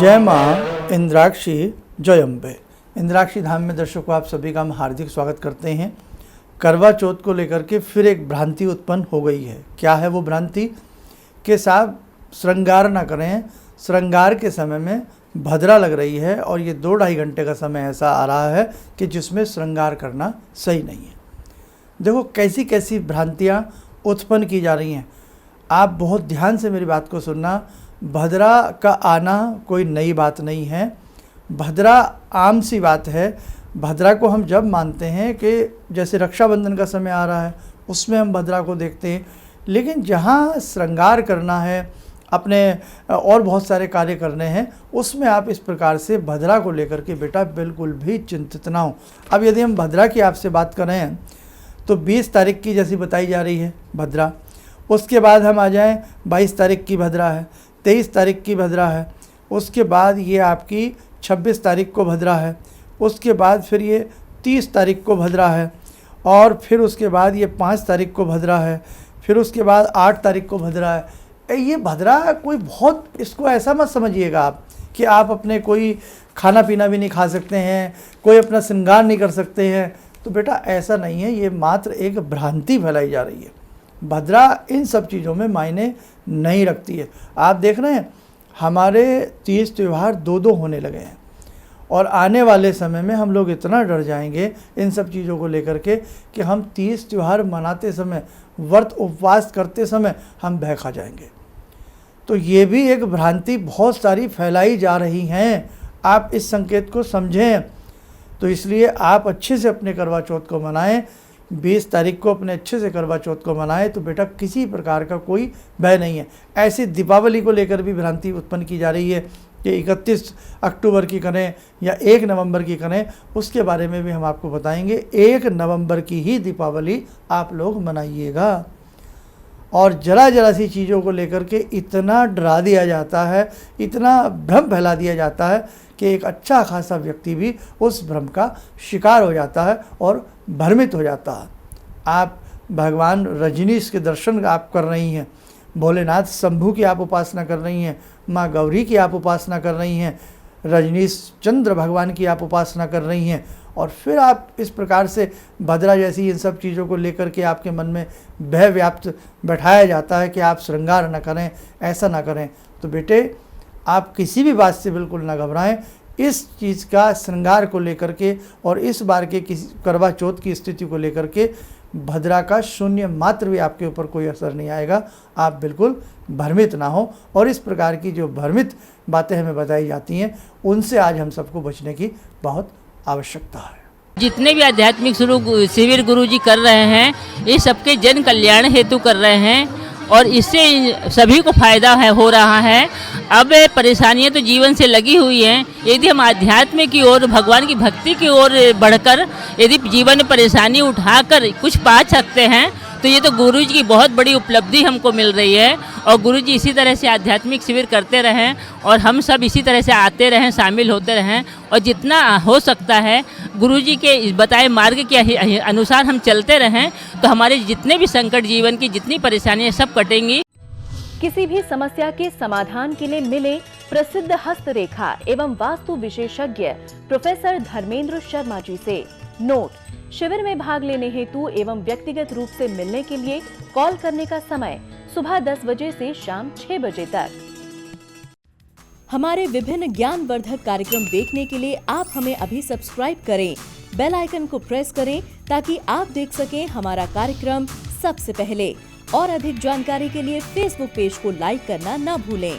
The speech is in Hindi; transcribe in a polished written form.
जय माँ इंद्राक्षी जय अम्बे। इंद्राक्षी धाम में दर्शकों आप सभी का हम हार्दिक स्वागत करते हैं। करवा चौथ को लेकर के फिर एक भ्रांति उत्पन्न हो गई है। क्या है वो भ्रांति? कि साहब श्रृंगार ना करें, श्रृंगार के समय में भद्रा लग रही है और ये 2-2.5 घंटे का समय ऐसा आ रहा है कि जिसमें श्रृंगार करना सही नहीं है। देखो कैसी कैसी भ्रांतियाँ उत्पन्न की जा रही हैं। आप बहुत ध्यान से मेरी बात को सुनना। भद्रा का आना कोई नई बात नहीं है, भद्रा आम सी बात है। भद्रा को हम जब मानते हैं कि जैसे रक्षाबंधन का समय आ रहा है उसमें हम भद्रा को देखते हैं, लेकिन जहाँ श्रृंगार करना है, अपने और बहुत सारे कार्य करने हैं, उसमें आप इस प्रकार से भद्रा को लेकर के बेटा बिल्कुल भी चिंतित ना हो। अब यदि हम भद्रा की आपसे बात करें तो 20 तारीख की जैसी बताई जा रही है भद्रा, उसके बाद हम आ जाएं 22 तारीख की भद्रा है, 23 तारीख की भद्रा है, उसके बाद ये आपकी 26 तारीख को भद्रा है, उसके बाद फिर ये 30 तारीख को भद्रा है, और फिर उसके बाद ये 5 तारीख को भद्रा है, फिर उसके बाद 8 तारीख को भद्रा है। ये भद्रा कोई बहुत, इसको ऐसा मत समझिएगा आप कि आप अपने कोई खाना पीना भी नहीं खा सकते हैं, कोई अपना श्रृंगार नहीं कर सकते हैं। तो बेटा ऐसा नहीं है, ये मात्र एक भ्रांति फैलाई जा रही है। भद्रा इन सब चीज़ों में मायने नहीं रखती है। आप देख रहे हैं हमारे तीज त्यौहार 2-2 होने लगे हैं, और आने वाले समय में हम लोग इतना डर जाएंगे इन सब चीज़ों को लेकर के कि हम तीज त्यौहार मनाते समय, व्रत उपवास करते समय हम भय खा जाएंगे। तो ये भी एक भ्रांति बहुत सारी फैलाई जा रही हैं, आप इस संकेत को समझें। तो इसलिए आप अच्छे से अपने करवा चौथ को मनाएं। 20 तारीख को अपने अच्छे से करवा चौथ को मनाएं तो बेटा किसी प्रकार का कोई भय नहीं है। ऐसी दीपावली को लेकर भी भ्रांति उत्पन्न की जा रही है कि 31 अक्टूबर की करें या 1 नवंबर की करें, उसके बारे में भी हम आपको बताएंगे। 1 नवंबर की ही दीपावली आप लोग मनाइएगा। और जरा सी चीज़ों को लेकर के इतना डरा दिया जाता है, इतना भ्रम फैला दिया जाता है कि एक अच्छा खासा व्यक्ति भी उस भ्रम का शिकार हो जाता है और भ्रमित हो जाता है। आप भगवान रजनीश के दर्शन आप कर रही हैं, भोलेनाथ शंभू की आप उपासना कर रही हैं, माँ गौरी की आप उपासना कर रही हैं, रजनीश चंद्र भगवान की आप उपासना कर रही हैं, और फिर आप इस प्रकार से भद्रा जैसी इन सब चीज़ों को लेकर के आपके मन में भय व्याप्त बैठाया जाता है कि आप श्रृंगार न करें, ऐसा ना करें। तो बेटे आप किसी भी बात से बिल्कुल ना घबराएं। इस चीज़ का श्रृंगार को लेकर के और इस बार के किसी करवा चौथ की स्थिति को लेकर के भद्रा का शून्य मात्र भी आपके ऊपर कोई असर नहीं आएगा। आप बिल्कुल भ्रमित ना हो, और इस प्रकार की जो भ्रमित बातें हमें बताई जाती हैं उनसे आज हम सबको बचने की बहुत आवश्यकता है। जितने भी आध्यात्मिक शिविर गुरुजी कर रहे हैं, ये सबके जन कल्याण हेतु कर रहे हैं, और इससे सभी को फायदा हो रहा है। अब परेशानियां तो जीवन से लगी हुई हैं, यदि हम आध्यात्म की ओर, भगवान की भक्ति की ओर बढ़कर यदि जीवन में परेशानी उठाकर कुछ पा सकते हैं तो ये तो गुरुजी की बहुत बड़ी उपलब्धि हमको मिल रही है। और गुरुजी इसी तरह से आध्यात्मिक शिविर करते रहें और हम सब इसी तरह से आते रहें, शामिल होते रहें, और जितना हो सकता है गुरुजी के बताए मार्ग के अनुसार हम चलते रहें तो हमारे जितने भी संकट, जीवन की जितनी परेशानियां सब कटेंगी। किसी भी समस्या के समाधान के लिए मिले प्रसिद्ध हस्तरेखा एवं वास्तु विशेषज्ञ प्रोफेसर धर्मेंद्र शर्मा जी से। नोट: शिविर में भाग लेने हेतु एवं व्यक्तिगत रूप से मिलने के लिए कॉल करने का समय सुबह 10 बजे से शाम 6 बजे तक। हमारे विभिन्न ज्ञानवर्धक कार्यक्रम देखने के लिए आप हमें अभी सब्सक्राइब करें, बेल आइकन को प्रेस करें ताकि आप देख सकें हमारा कार्यक्रम सबसे पहले। और अधिक जानकारी के लिए फेसबुक पेज को लाइक करना न भूलें।